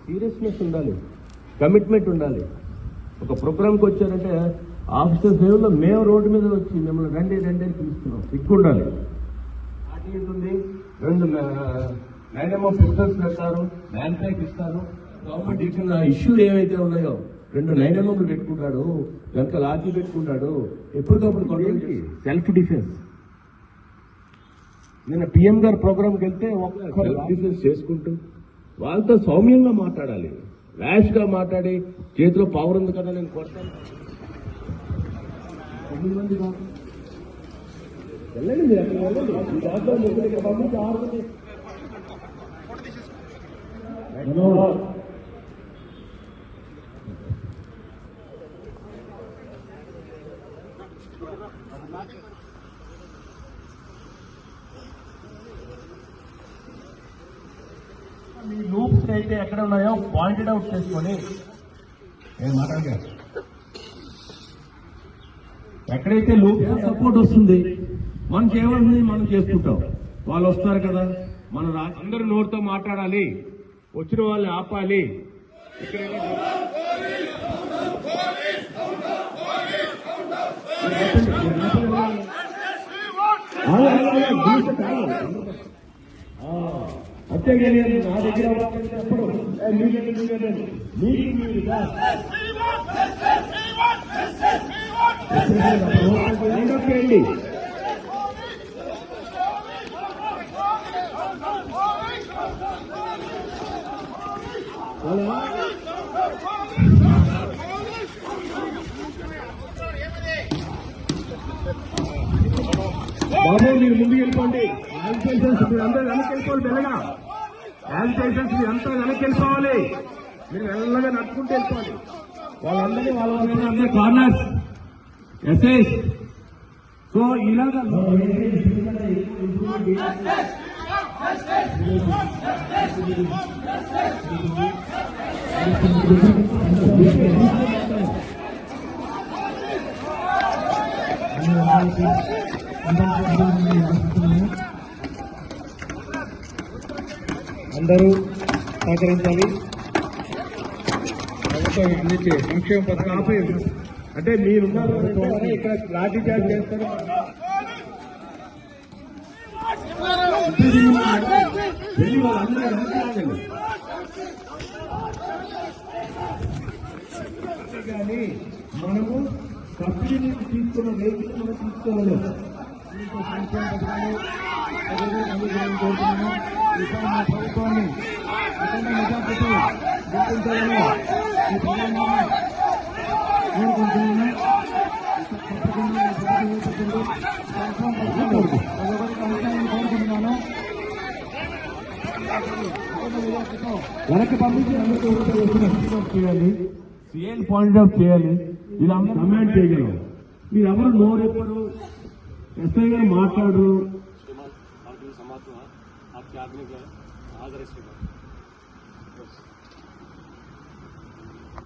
Seriousness ఉండాలి, commitment ఉండాలి. ఒక ప్రోగ్రామ్కి వచ్చారంటే ఆఫీసర్స్ లెవెల్లో మేము రోడ్డు మీద వచ్చి మిమ్మల్ని రండి రండి అని పిలుస్తున్నాం. సిగ్గు ఉండాలి. పార్టీ ఉంటుంది, 2 9 పిస్టల్స్ పెడతారు, మ్యాన్ ప్యాక్ ఇస్తారు. గవర్నమెంట్ ఇచ్చిన ఇష్యూ ఏవైతే ఉన్నాయో 2 9 పెట్టుకుంటాడు, వెనక లాఠీ పెట్టుకుంటాడు. ఎప్పటికప్పుడు సెల్ఫ్ డిఫెన్స్. నిన్న పిఎం గారు ప్రోగ్రామ్కి వెళ్తే సెల్ఫ్ డిఫెన్స్ చేసుకుంటూ వాళ్ళతో సౌమ్యంగా మాట్లాడాలి. ర్యాష్ గా మాట్లాడి చేతిలో పవర్ ఉంది కదా నేను కొడతాను. 9 మంది వెళ్ళండి, మీరు అక్కడ వెళ్ళండి. మీ లూప్స్ అయితే ఎక్కడ ఉన్నాయో పాయింటెడ్ అవుట్ చేసుకొని నేను మాట్లాడగా ఎక్కడైతే లూప్ సపోర్ట్ వస్తుంది మనకి ఏమవుతుంది మనం చేసుకుంటాం. వాళ్ళు వస్తారు కదా, మనం అందరూ నోటితో మాట్లాడాలి, వచ్చిన వాళ్ళని ఆపాలి. అంతేగాని నా దగ్గర చేయండి. బాబు మీరు ముందుకు వెళ్ళిపోండి. మీరు అందరూ వెనక్కి వెళ్ళిపోవాలి. మెల్లగా యాజిటేషన్స్ మీరు అంతా వెనక్కి వెళ్ళిపోవాలి. మీరు మెల్లగా నడుచుకుంటూ వెళ్ళిపోవాలి. వాళ్ళందరినీ వాళ్ళ కార్నర్స్ ఎస్ఐస్. సో ఇలాగా అందరూ సహకరించాలి. సంక్షేమ పథకాలు అంటే మీరున్నారు ఇక్కడ లాఠీ చార్జ్ చేస్తారు. కానీ మనము సబ్సిడీ నుంచి తీసుకున్న రేట్లు మనం తీసుకోవాలి. సంక్షేమ పథకాలు కోరుతున్నాము. ప్రభుత్వాన్ని మెజార్టీతో గుర్తించాలని ఈ ప్రధానంగా కోరుకుంటున్నాను. వెనక్కి పంపించి చేయాలి, సిఎల్ పాయింట్ అవుట్ చేయాలి. ఇలా కమాండ్ చేయగలం. మీరు ఎవరు నోరెప్పరు, ఎస్ఐ గారు మాట్లాడరు.